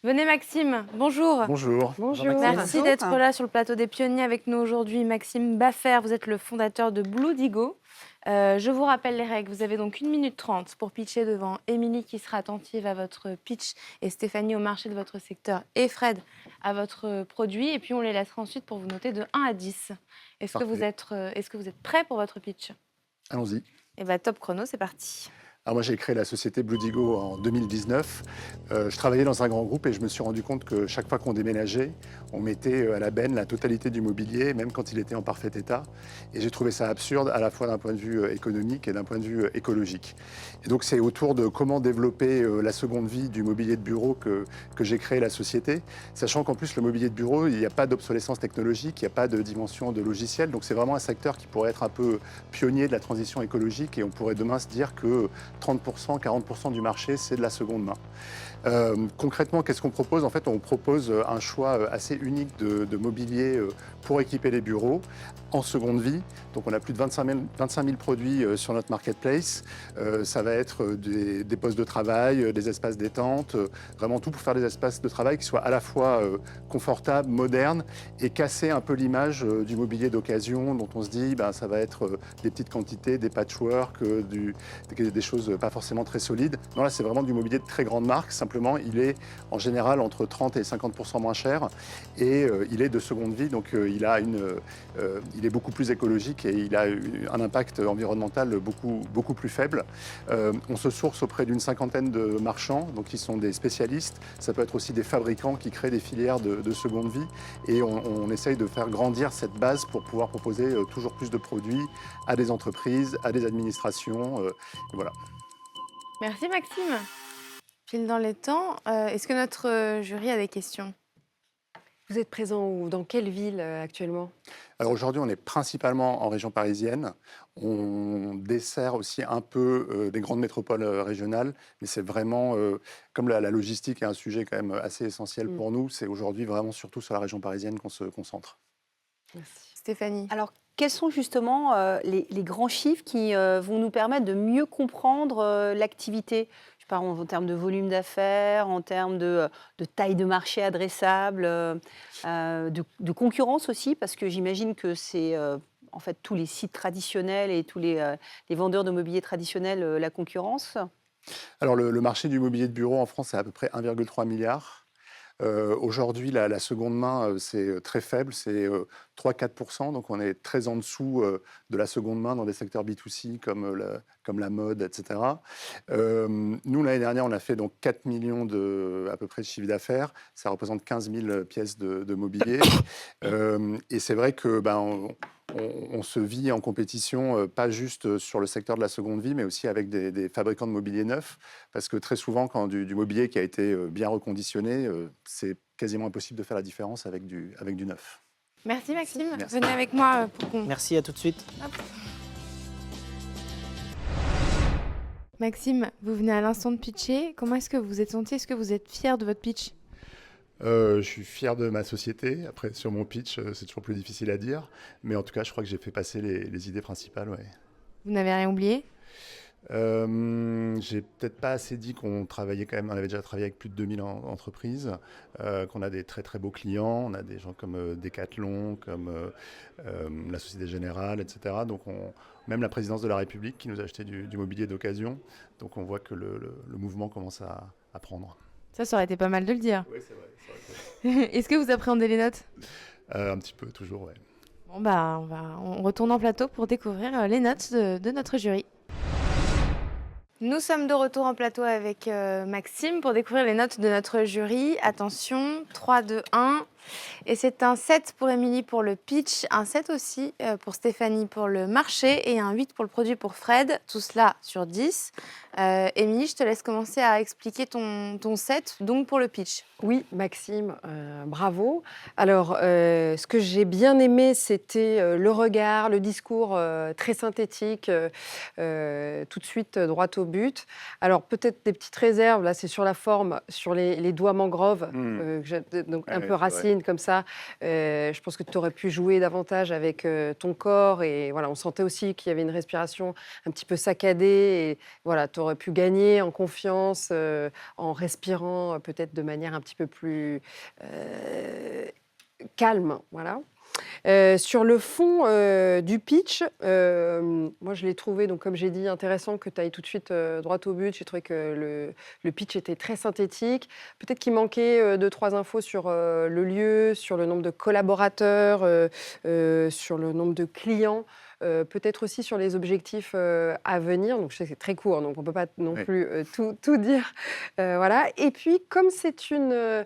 Venez Maxime, bonjour. Bonjour. Bonjour. Merci Bonjour. d'être là sur le plateau des pionniers avec nous aujourd'hui. Maxime Baffer, vous êtes le fondateur de Blue Digo. Je vous rappelle les règles. Vous avez donc 1 minute 30 pour pitcher devant Émilie qui sera attentive à votre pitch et Stéphanie au marché de votre secteur et Fred à votre produit. Et puis on les laissera ensuite pour vous noter de 1 à 10. Est-ce que vous êtes prêts pour votre pitch? Allons-y. Eh bien top chrono, c'est parti. Alors moi, j'ai créé la société Blue Digo en 2019. Je travaillais dans un grand groupe et je me suis rendu compte que chaque fois qu'on déménageait, on mettait à la benne la totalité du mobilier, même quand il était en parfait état. Et j'ai trouvé ça absurde, à la fois d'un point de vue économique et d'un point de vue écologique. Et donc c'est autour de comment développer la seconde vie du mobilier de bureau que j'ai créé la société, sachant qu'en plus le mobilier de bureau, il n'y a pas d'obsolescence technologique, il n'y a pas de dimension de logiciel. Donc c'est vraiment un secteur qui pourrait être un peu pionnier de la transition écologique et on pourrait demain se dire que 30%, 40% du marché, c'est de la seconde main. Concrètement, qu'est-ce qu'on propose? En fait, on propose un choix assez unique de mobilier pour équiper les bureaux en seconde vie. Donc, on a plus de 25 000 produits sur notre marketplace. Ça va être des postes de travail, des espaces détente, vraiment tout pour faire des espaces de travail qui soient à la fois confortables, modernes et casser un peu l'image du mobilier d'occasion dont on se dit ça va être des petites quantités, des patchwork, des choses pas forcément très solides. Non, là, c'est vraiment du mobilier de très grande marque. Simplement, il est en général entre 30 et 50% moins cher et il est de seconde vie, donc il est beaucoup plus écologique et il a un impact environnemental beaucoup plus faible. On se source auprès d'une cinquantaine de marchands, donc qui sont des spécialistes. Ça peut être aussi des fabricants qui créent des filières de seconde vie et on essaye de faire grandir cette base pour pouvoir proposer toujours plus de produits à des entreprises, à des administrations. Voilà. Merci Maxime. Pile dans les temps, est-ce que notre jury a des questions? Vous êtes présent où? Dans quelle ville actuellement? Alors aujourd'hui, on est principalement en région parisienne. On dessert aussi un peu des grandes métropoles régionales, mais c'est vraiment, comme la logistique est un sujet quand même assez essentiel pour nous, c'est aujourd'hui vraiment surtout sur la région parisienne qu'on se concentre. Merci. Stéphanie. Alors, quels sont justement les grands chiffres qui vont nous permettre de mieux comprendre l'activité? Je parle en termes de volume d'affaires, en termes de taille de marché adressable, de concurrence aussi, parce que j'imagine que c'est en fait tous les sites traditionnels et tous les vendeurs de mobilier traditionnels la concurrence. Alors le marché du mobilier de bureau en France, c'est à peu près 1,3 milliard. Aujourd'hui, la seconde main, c'est très faible, c'est 3-4%, donc on est très en dessous de la seconde main dans des secteurs B2C comme la mode, etc. Nous, l'année dernière, on a fait donc 4 millions à peu près de chiffre d'affaires. Ça représente 15 000 pièces de mobilier. Et c'est vrai que on se vit en compétition, pas juste sur le secteur de la seconde vie, mais aussi avec des fabricants de mobilier neuf. Parce que très souvent, quand du mobilier qui a été bien reconditionné, c'est quasiment impossible de faire la différence avec du neuf. Merci Maxime. Merci. Venez avec moi pour qu'on... Merci, à tout de suite. Hop. Maxime, vous venez à l'instant de pitcher. Comment est-ce que vous êtes senti? Est-ce que vous êtes fier de votre pitch? Je suis fier de ma société. Après, sur mon pitch, c'est toujours plus difficile à dire. Mais en tout cas, je crois que j'ai fait passer les idées principales. Ouais. Vous n'avez rien oublié? J'ai peut-être pas assez dit qu'on travaillait quand même, on avait déjà travaillé avec plus de 2000 entreprises, qu'on a des très très beaux clients, on a des gens comme Decathlon, comme la Société Générale, etc. Donc même la présidence de la République qui nous a acheté du mobilier d'occasion. Donc on voit que le mouvement commence à prendre. Ça aurait été pas mal de le dire. Oui, c'est vrai. Est-ce que vous appréhendez les notes? Un petit peu, toujours, ouais. Bon, on retourne en plateau pour découvrir les notes de notre jury. Nous sommes de retour en plateau avec Maxime pour découvrir les notes de notre jury. Attention, 3, 2, 1. Et c'est un 7 pour Émilie pour le pitch, un 7 aussi pour Stéphanie pour le marché et un 8 pour le produit pour Fred. Tout cela sur 10. Émilie, je te laisse commencer à expliquer ton 7, donc pour le pitch. Oui, Maxime, bravo. Alors, ce que j'ai bien aimé, c'était le regard, le discours très synthétique, tout de suite droit au but. Alors, peut-être des petites réserves, là, c'est sur la forme, sur les doigts mangroves, donc un peu racine. piscine comme ça, je pense que tu aurais pu jouer davantage avec ton corps. Et voilà, on sentait aussi qu'il y avait une respiration un petit peu saccadée. Et voilà, tu aurais pu gagner en confiance en respirant peut-être de manière un petit peu plus calme. Voilà. Sur le fond du pitch, moi je l'ai trouvé, donc, comme j'ai dit, intéressant que tu ailles tout de suite droit au but. J'ai trouvé que le pitch était très synthétique. Peut-être qu'il manquait 2-3 infos sur le lieu, sur le nombre de collaborateurs, sur le nombre de clients. Peut-être aussi sur les objectifs à venir. Donc, je sais que c'est très court, donc on ne peut pas non Oui. plus tout dire. Voilà. Et puis, comme c'est une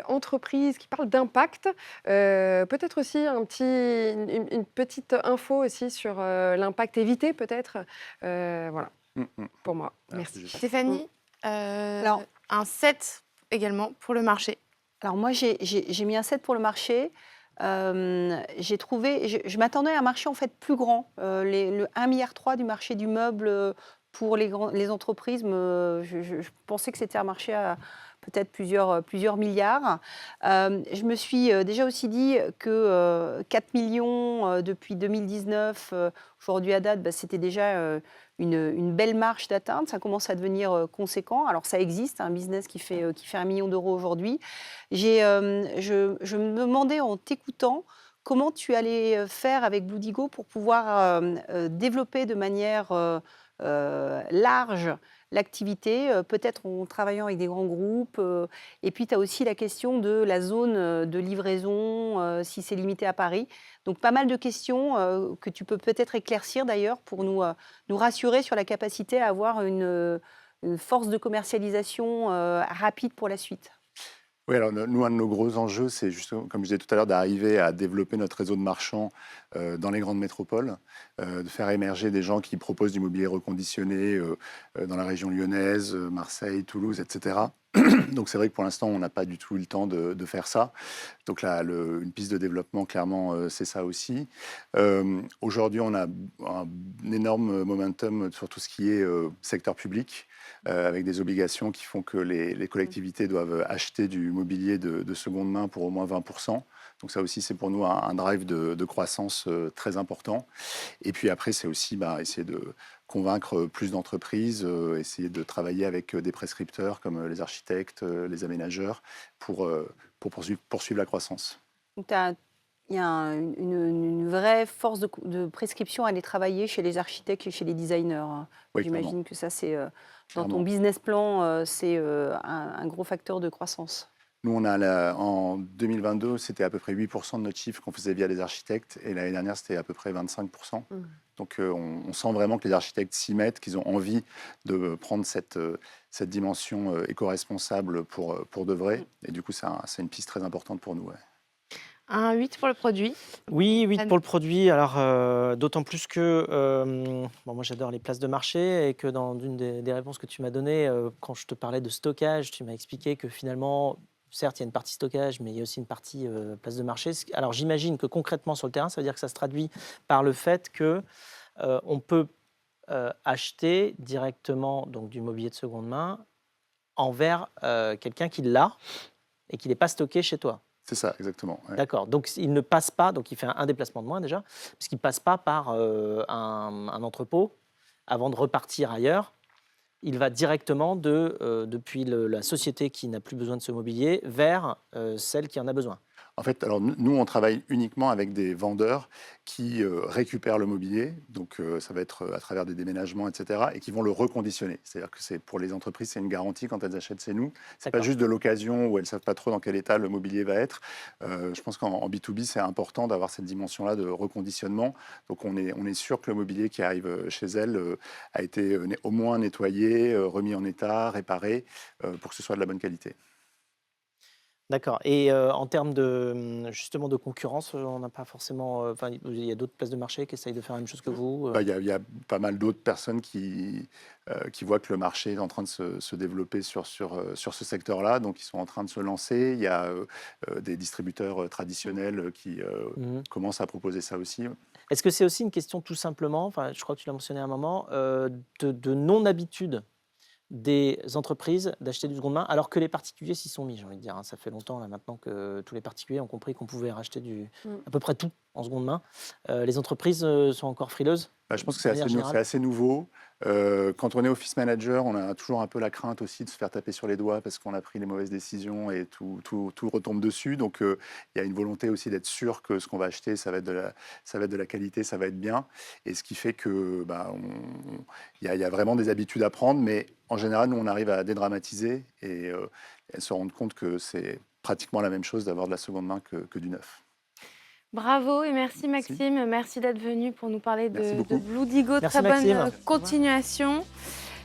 entreprise qui parle d'impact, peut-être aussi une petite info aussi sur l'impact évité, peut-être. Voilà, pour moi. Merci. Stéphanie, Alors- un 7 également pour le marché. Alors moi, j'ai mis un 7 pour le marché. J'ai trouvé, je m'attendais à un marché en fait plus grand. Le 1,3 milliard du marché du meuble pour les entreprises, je pensais que c'était un marché à peut-être plusieurs milliards. Je me suis déjà aussi dit que 4 millions depuis 2019, aujourd'hui à date, c'était déjà une belle marche d'atteinte. Ça commence à devenir conséquent. Alors ça existe, un business qui fait 1 million d'euros aujourd'hui. Je me demandais en t'écoutant comment tu allais faire avec Bludigo pour pouvoir développer de manière large l'activité, peut-être en travaillant avec des grands groupes. Et puis, tu as aussi la question de la zone de livraison, si c'est limité à Paris. Donc, pas mal de questions que tu peux peut-être éclaircir d'ailleurs pour nous rassurer sur la capacité à avoir une force de commercialisation rapide pour la suite. Oui, alors nous, un de nos gros enjeux, c'est justement, comme je disais tout à l'heure, d'arriver à développer notre réseau de marchands dans les grandes métropoles, de faire émerger des gens qui proposent du mobilier reconditionné dans la région lyonnaise, Marseille, Toulouse, etc. Donc c'est vrai que pour l'instant, on n'a pas du tout eu le temps de faire ça. Donc là, une piste de développement, clairement, c'est ça aussi. Aujourd'hui, on a un énorme momentum sur tout ce qui est secteur public, avec des obligations qui font que les collectivités doivent acheter du mobilier de seconde main pour au moins 20%. Donc ça aussi, c'est pour nous un drive de croissance très important. Et puis après, c'est aussi essayer de convaincre plus d'entreprises, essayer de travailler avec des prescripteurs comme les architectes, les aménageurs, pour poursuivre la croissance. Donc, il y a une vraie force de prescription à aller travailler chez les architectes et chez les designers. Oui, J'imagine que ça, c'est dans ton Clairement. business plan, c'est un gros facteur de croissance. Nous, en 2022, c'était à peu près 8% de notre chiffre qu'on faisait via les architectes, et l'année dernière, c'était à peu près 25%. Donc, on sent vraiment que les architectes s'y mettent, qu'ils ont envie de prendre cette dimension éco-responsable pour de vrai. Et du coup, c'est une piste très importante pour nous. Ouais. Un 8 pour le produit. Oui, 8 Anne. pour le produit. Alors, d'autant plus que moi, j'adore les places de marché et que dans une des réponses que tu m'as données, quand je te parlais de stockage, tu m'as expliqué que finalement, certes, il y a une partie stockage, mais il y a aussi une partie place de marché. Alors, j'imagine que concrètement, sur le terrain, ça veut dire que ça se traduit par le fait que on peut acheter directement donc, du mobilier de seconde main envers quelqu'un qui l'a et qui n'est pas stocké chez toi. C'est ça, exactement. Ouais. D'accord. Donc, il ne passe pas, donc il fait un déplacement de moins déjà, puisqu'il ne passe pas par un entrepôt avant de repartir ailleurs. Il va directement depuis la société qui n'a plus besoin de ce mobilier vers celle qui en a besoin. En fait, alors nous, on travaille uniquement avec des vendeurs qui récupèrent le mobilier, donc ça va être à travers des déménagements, etc., et qui vont le reconditionner. C'est-à-dire que pour les entreprises, c'est une garantie quand elles achètent chez nous. C'est pas juste de l'occasion où elles savent pas trop dans quel état le mobilier va être. Je pense qu'en B2B, c'est important d'avoir cette dimension-là de reconditionnement. Donc on est sûr que le mobilier qui arrive chez elles a été au moins nettoyé, remis en état, réparé, pour que ce soit de la bonne qualité. D'accord. Et en termes justement de concurrence, on n'a pas forcément. Il y a d'autres places de marché qui essayent de faire la même chose que vous. Il y a pas mal d'autres personnes qui voient que le marché est en train de se développer sur ce secteur-là, donc ils sont en train de se lancer. Il y a des distributeurs traditionnels qui commencent à proposer ça aussi. Est-ce que c'est aussi une question tout simplement, je crois que tu l'as mentionné à un moment, de non-habitude des entreprises d'acheter du seconde main, alors que les particuliers s'y sont mis, j'ai envie de dire. Ça fait longtemps là, maintenant que tous les particuliers ont compris qu'on pouvait racheter à peu près tout en seconde main. Les entreprises sont encore frileuses. Je pense que c'est De manière générale. assez nouveau. Quand on est office manager, on a toujours un peu la crainte aussi de se faire taper sur les doigts parce qu'on a pris les mauvaises décisions et tout retombe dessus. Donc, il y a une volonté aussi d'être sûr que ce qu'on va acheter, ça va être de la qualité, ça va être bien. Et ce qui fait que il y a vraiment des habitudes à prendre. Mais en général, nous, on arrive à dédramatiser et elles se rendent compte que c'est pratiquement la même chose d'avoir de la seconde main que du neuf. Bravo et merci Maxime, merci d'être venu pour nous parler Merci de beaucoup. Bludigo. Merci, Très bonne Maxime. continuation.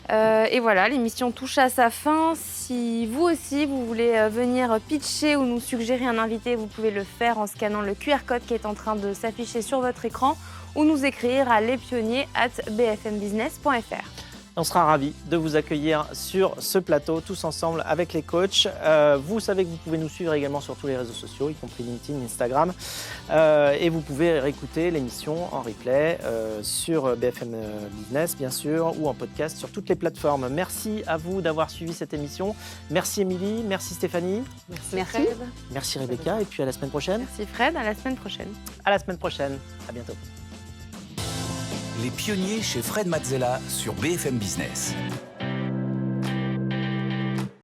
Et voilà, l'émission touche à sa fin. Si vous aussi, vous voulez venir pitcher ou nous suggérer un invité, vous pouvez le faire en scannant le QR code qui est en train de s'afficher sur votre écran ou nous écrire à lespionniers@bfmbusiness.fr. On sera ravis de vous accueillir sur ce plateau, tous ensemble avec les coachs. Vous savez que vous pouvez nous suivre également sur tous les réseaux sociaux, y compris LinkedIn, Instagram. Et vous pouvez réécouter l'émission en replay sur BFM Business, bien sûr, ou en podcast sur toutes les plateformes. Merci à vous d'avoir suivi cette émission. Merci Émilie, merci Stéphanie, Merci. Fred. merci Rebecca, et puis à la semaine prochaine. Merci Fred, à la semaine prochaine. À la semaine prochaine, à bientôt. Les pionniers chez Fred Mazzella sur BFM Business.